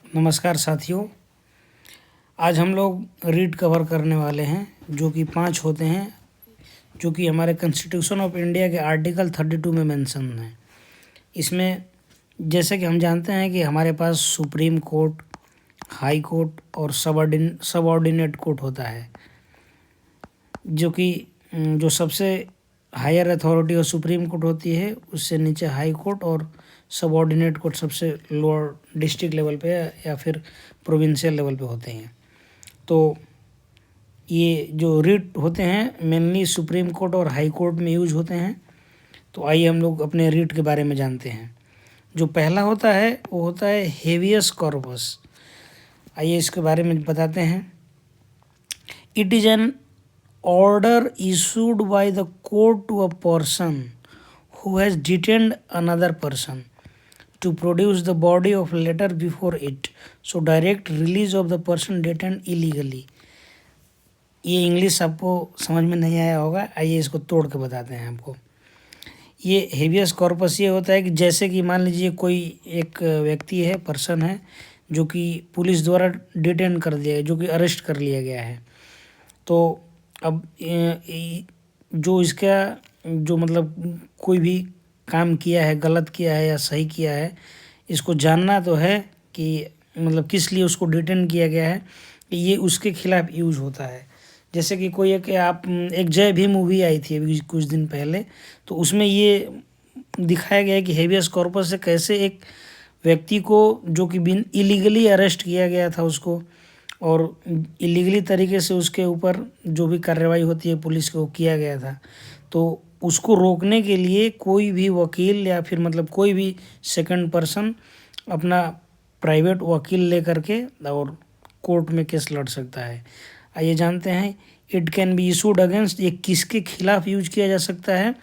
नमस्कार साथियों। आज हम लोग रीट कवर करने वाले हैं जो कि 5 होते हैं, जो कि हमारे कॉन्स्टिट्यूशन ऑफ इंडिया के आर्टिकल 32 में मेंशन है। इसमें जैसे कि हम जानते हैं कि हमारे पास सुप्रीम कोर्ट, हाई कोर्ट और सबऑर्डिनेट कोर्ट होता है, जो कि जो सबसे हायर अथॉरिटी और सुप्रीम कोर्ट होती है, उससे नीचे हाई कोर्ट और सबऑर्डिनेट कोर्ट सबसे लोअर डिस्ट्रिक्ट लेवल पे या फिर प्रोविंशियल लेवल पे होते हैं। तो ये जो रीट होते हैं मेनली सुप्रीम कोर्ट और हाई कोर्ट में यूज होते हैं। तो आइए हम लोग अपने रीट के बारे में जानते हैं। जो पहला होता है वो होता है हेवियस कॉर्पस। आइए इसके बारे में बताते हैं। It is an order issued by the court to a person who has detained another person to produce the body of letter before it, so direct release of the person detained illegally। ये English आपको समझ में नहीं आया होगा, आइए इसको तोड़ के बताते हैं आपको। ये हेवियस कॉर्पस ये होता है कि जैसे कि मान लीजिए कोई एक व्यक्ति है, पर्सन है, जो कि पुलिस द्वारा डिटेन कर दिया है, जो कि अरेस्ट कर लिया गया है। तो अब जो इसका जो मतलब कोई भी काम किया है, गलत किया है या सही किया है, इसको जानना तो है कि मतलब किस लिए उसको डिटेन किया गया है। ये उसके खिलाफ यूज होता है। जैसे कि कोई एक जय भीम मूवी आई थी अभी कुछ दिन पहले, तो उसमें ये दिखाया गया है कि हेवियस कॉर्पस से कैसे एक व्यक्ति को जो कि बिन इलीगली अरेस्ट किया गया था उसको, और इलीगली तरीके से उसके ऊपर जो भी कार्रवाई होती है पुलिस को किया गया था। तो उसको रोकने के लिए कोई भी वकील या फिर मतलब कोई भी सेकंड पर्सन अपना प्राइवेट वकील ले करके और कोर्ट में केस लड़ सकता है। आइए जानते हैं। It can be issued against, ये किसके खिलाफ यूज किया जा सकता है?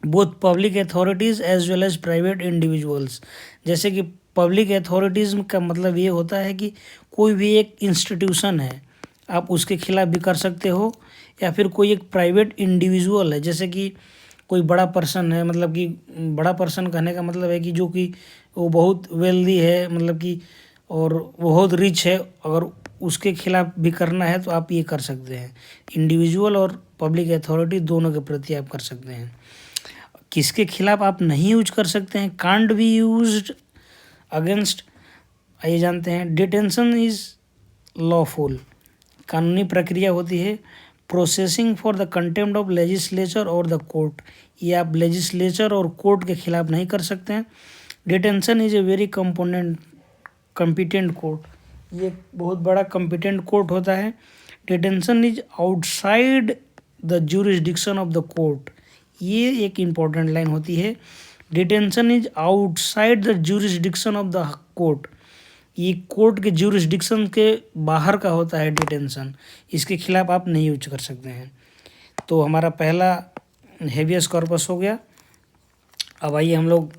Both public authorities as well as private individuals. जैसे कि पब्लिक अथॉरिटीज़ का मतलब ये होता है कि कोई भी एक इंस्टीट्यूशन है, आप उसके खिलाफ भी कर सकते हो, या फिर कोई एक प्राइवेट इंडिविजुअल है, जैसे कि कोई बड़ा पर्सन है, मतलब कि बड़ा पर्सन कहने का मतलब है कि जो कि वो बहुत वेल्दी है, मतलब कि और बहुत रिच है, अगर उसके खिलाफ भी करना है तो आप ये कर सकते हैं। इंडिविजुअल और पब्लिक अथॉरिटी दोनों के प्रति आप कर सकते हैं। किसके खिलाफ आप नहीं यूज कर सकते हैं? Can't be used against. आइए जानते हैं। डिटेंशन इज लॉफुल, कानूनी प्रक्रिया होती है। Processing for the contempt of legislature और द कोर्ट, ये आप लेजिस्लेचर और कोर्ट के खिलाफ नहीं कर सकते हैं। Detention is a very competent court, ये बहुत बड़ा कम्पिटेंट कोर्ट होता है। Detention is outside the jurisdiction of the court, ये एक इम्पॉर्टेंट लाइन होती है। Detention is outside the jurisdiction of the court, ये कोर्ट के ज्यूरिसडिक्शन के बाहर का होता है डिटेंशन, इसके खिलाफ आप नहीं यूज कर सकते हैं। तो हमारा पहला हेवियस कॉर्पस हो गया। अब आइए हम लोग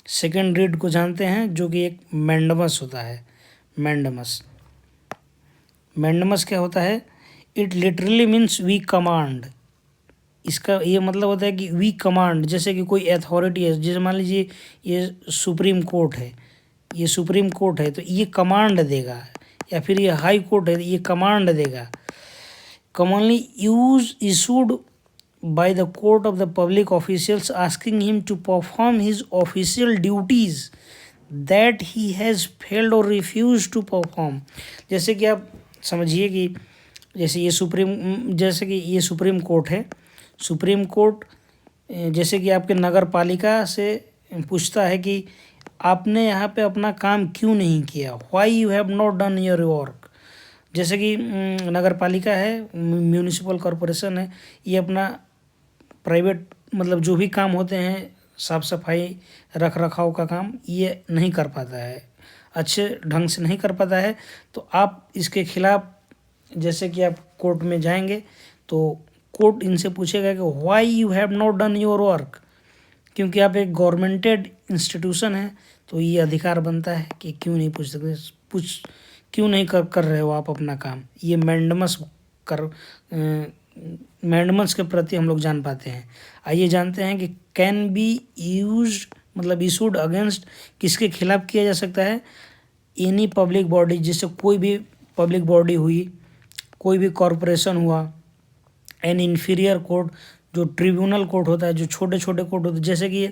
सेकेंड रीड को जानते हैं, जो कि एक मैंडमस होता है। मैंडमस क्या होता है? It literally means we command. इसका ये मतलब होता है कि वी कमांड, जैसे कि कोई अथॉरिटी है, जैसे मान लीजिए ये सुप्रीम कोर्ट है, ये सुप्रीम कोर्ट है तो ये कमांड देगा, या फिर ये हाई कोर्ट है ये कमांड देगा। Commonly use issued by the court of the public officials asking him to perform his official duties that he has failed और रिफ्यूज टू परफॉर्म। जैसे कि आप समझिए कि जैसे ये सुप्रीम कोर्ट है। सुप्रीम कोर्ट जैसे कि आपके नगर पालिका से पूछता है कि आपने यहाँ पे अपना काम क्यों नहीं किया, why you have not done your work. जैसे कि नगर पालिका है, म्यूनिसिपल कॉरपोरेशन है, ये अपना प्राइवेट मतलब जो भी काम होते हैं, साफ़ सफाई रख रखाव का काम, ये नहीं कर पाता है, अच्छे ढंग से नहीं कर पाता है। तो आप इसके खिलाफ जैसे कि आप कोर्ट में जाएंगे तो कोर्ट इनसे पूछेगा कि why you have not done your work, क्योंकि आप एक गवर्नमेंटेड इंस्टीट्यूशन है, तो ये अधिकार बनता है कि क्यों नहीं क्यों नहीं कर रहे हो आप अपना काम। ये मैंडमस के प्रति हम लोग जान पाते हैं। आइए जानते हैं कि कैन बी यूज्ड मतलब इशूड अगेंस्ट किसके खिलाफ किया जा सकता है? एनी पब्लिक बॉडी, जैसे कोई भी पब्लिक बॉडी हुई, कोई भी कॉरपोरेशन हुआ, एन इन्फीरियर कोर्ट जो ट्रिब्यूनल कोर्ट होता है, जो छोटे छोटे कोर्ट होते हैं, जैसे कि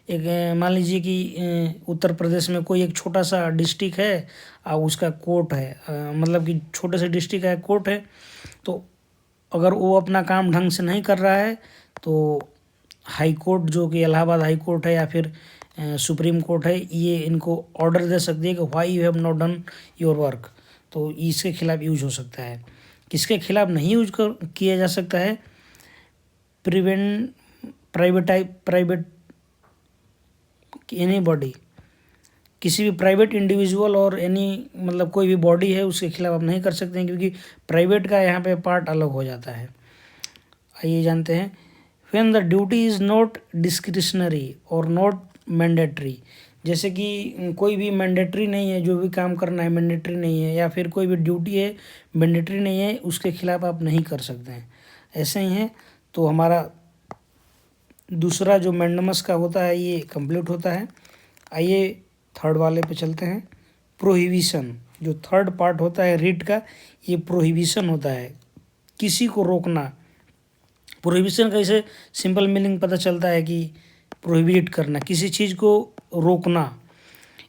एक मान लीजिए कि उत्तर प्रदेश में कोई एक छोटा सा डिस्ट्रिक्ट है और उसका कोर्ट है, मतलब कि छोटे से डिस्ट्रिक्ट का कोर्ट है, तो अगर वो अपना काम ढंग से नहीं कर रहा है तो हाई कोर्ट जो कि इलाहाबाद हाई कोर्ट है या फिर सुप्रीम कोर्ट है, ये इनको ऑर्डर दे सकती है कि why you have not done your work, तो इसके खिलाफ यूज हो सकता है। किसके खिलाफ नहीं यूज किया जा सकता है? प्राइवेट एनी बॉडी, किसी भी प्राइवेट इंडिविजुअल और एनी मतलब कोई भी बॉडी है उसके खिलाफ आप नहीं कर सकते हैं, क्योंकि प्राइवेट का यहाँ पे पार्ट अलग हो जाता है। आइए जानते हैं। When the duty is not discretionary और नॉट मैंडेटरी, जैसे कि कोई भी मैंडेटरी नहीं है, जो भी काम करना है मैंडेटरी नहीं है, या फिर कोई भी ड्यूटी है मैंडेटरी नहीं है, उसके खिलाफ आप नहीं कर सकते हैं, ऐसे ही है। तो हमारा दूसरा जो मैंडमस का होता है ये कंप्लीट होता है। आइए थर्ड वाले पे चलते हैं। प्रोहिबिशन, जो थर्ड पार्ट होता है रिट का, ये प्रोहिबिशन होता है, किसी को रोकना। प्रोहिबिशन का इसे सिंपल मीनिंग पता चलता है कि प्रोहिबिट करना, किसी चीज़ को रोकना।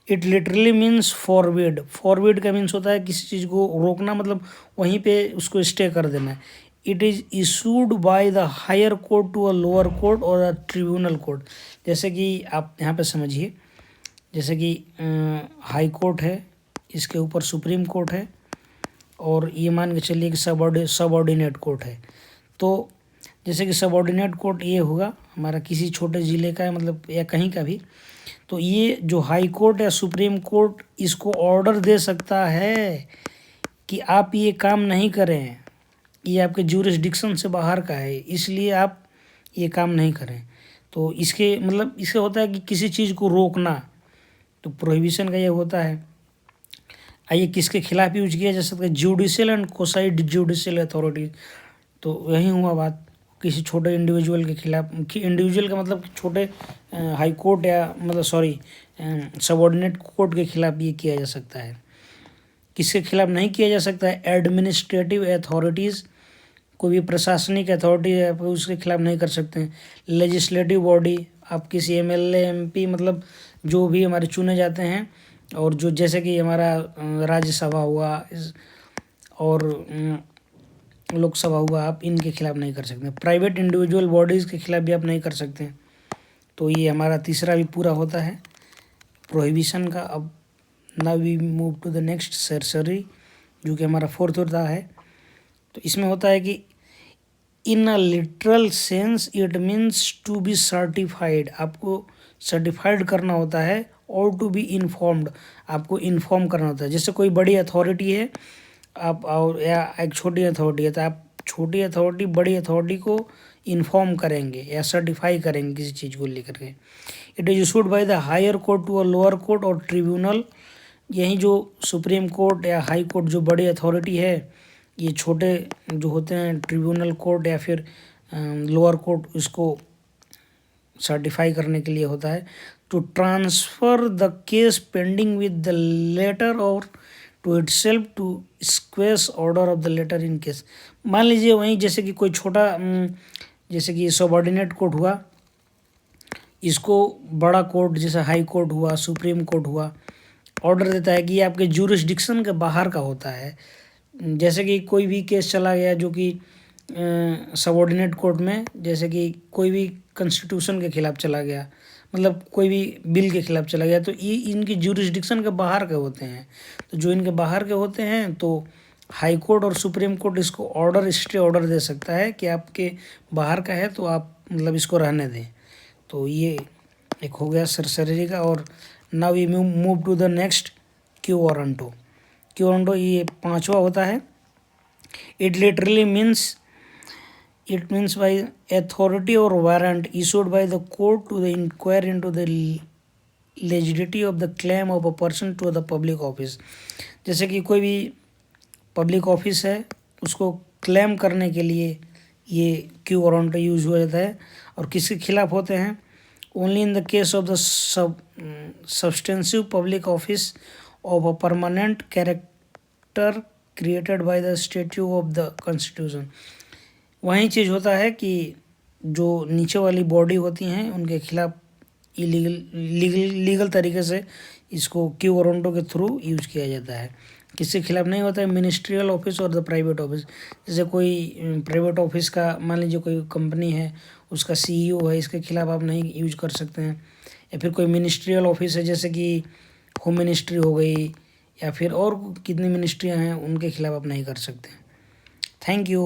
It literally means forbid, forbid का मीन्स होता है किसी चीज़ को रोकना, मतलब वहीं पे उसको स्टे कर देना। It is issued by the higher court to a lower court और अ ट्रिब्यूनल कोर्ट। जैसे कि आप यहाँ पे समझिए, जैसे कि हाई कोर्ट है, इसके ऊपर सुप्रीम कोर्ट है, और ये मान के चलिए कि सबऑर्डिनेट कोर्ट है। तो जैसे कि सबऑर्डिनेट कोर्ट ये होगा हमारा किसी छोटे ज़िले का है, मतलब या कहीं का भी, तो ये जो हाई कोर्ट या सुप्रीम कोर्ट इसको ऑर्डर दे सकता है कि आप ये काम नहीं करें, ये आपके ज्यूरिसडिक्शन से बाहर का है, इसलिए आप ये काम नहीं करें। तो इसके मतलब इससे होता है कि किसी चीज़ को रोकना, तो प्रोहिबिशन का ये होता है। आइए किसके खिलाफ यूज किया जा सकता है? Judicial and quasi judicial authority. तो यही हुआ बात, किसी छोटे इंडिविजुअल के खिलाफ, इंडिविजुअल का मतलब छोटे हाई कोर्ट या मतलब सॉरी सबऑर्डिनेट कोर्ट के खिलाफ ये किया जा सकता है। किसके खिलाफ नहीं किया जा सकता है? एडमिनिस्ट्रेटिव अथॉरिटीज़, कोई भी प्रशासनिक अथॉरिटी है आप उसके खिलाफ नहीं कर सकते हैं। लेजिस्लेटिव बॉडी, आप किसी एमएलए एमपी मतलब जो भी हमारे चुने जाते हैं, और जो जैसे कि हमारा राज्यसभा हुआ और लोकसभा हुआ, आप इनके खिलाफ नहीं कर सकते। प्राइवेट इंडिविजुअल बॉडीज़ के खिलाफ भी आप नहीं कर सकते। तो ये हमारा तीसरा भी पूरा होता है प्रोहिबिशन का। अब now we move to the next सरसरी, जो कि हमारा फोर्थ होता है। तो इसमें होता है कि in a literal sense it means to be certified, आपको सर्टिफाइड करना होता है, और टू बी इन्फॉर्म्ड, आपको इन्फॉर्म करना होता है। जैसे कोई बड़ी अथॉरिटी है आप, और या एक छोटी अथॉरिटी है, तो आप छोटी अथॉरिटी बड़ी अथॉरिटी को इन्फॉर्म करेंगे या सर्टिफाई करेंगे किसी चीज़ को लेकर के। It is issued by the higher court to a lower court और ट्रिब्यूनल। यही जो सुप्रीम कोर्ट या हाई कोर्ट जो बड़ी अथॉरिटी है, ये छोटे जो होते हैं ट्रिब्यूनल कोर्ट या फिर लोअर कोर्ट, इसको सर्टिफाई करने के लिए होता है। To transfer the case pending with the letter और to itself to squash order of the letter in case. मान लीजिए वहीं जैसे कि कोई छोटा जैसे कि सबऑर्डिनेट कोर्ट हुआ, इसको बड़ा कोर्ट जैसे हाई कोर्ट हुआ, सुप्रीम कोर्ट हुआ, ऑर्डर देता है कि ये आपके ज्यूरिसडिक्शन के बाहर का होता है। जैसे कि कोई भी केस चला गया जो कि सबऑर्डिनेट कोर्ट में, जैसे कि कोई भी कॉन्स्टिट्यूशन के खिलाफ चला गया, मतलब कोई भी बिल के खिलाफ चला गया, तो ये इनकी ज्यूरिसडिक्शन के बाहर के होते हैं। तो जो इनके बाहर के होते हैं, तो हाई कोर्ट और सुप्रीम कोर्ट इसको ऑर्डर स्टे ऑर्डर दे सकता है कि आपके बाहर का है तो आप मतलब इसको रहने दें। तो ये एक हो गया सरसरी का। और now we move to the next quo warranto. Quo warranto ये पांचवा होता है। It literally means it means by authority or warrant issued by the court to the inquire into the legitimacy of the claim of a person to the public office। जैसे कि कोई भी public office है उसको claim करने के लिए ये क्यू वारंट यूज हो जाता है। और किसके खिलाफ होते हैं? Only in the case of the substantive public office of a permanent character created by the statute of the constitution. वही चीज़ होता है कि जो नीचे वाली बॉडी होती हैं उनके खिलाफ लीगल तरीके से इसको क्यू वारंटों के थ्रू यूज किया जाता है। किसके खिलाफ नहीं होता है? मिनिस्ट्रियल ऑफिस और द प्राइवेट ऑफिस। जैसे कोई प्राइवेट ऑफिस का मान लीजिए कोई कंपनी है, उसका सीईओ है, इसके खिलाफ आप नहीं यूज कर सकते हैं। या फिर कोई मिनिस्ट्रियल ऑफिस है, जैसे कि होम मिनिस्ट्री हो गई, या फिर और कितनी मिनिस्ट्रियाँ हैं, उनके खिलाफ आप नहीं कर सकते। Thank you.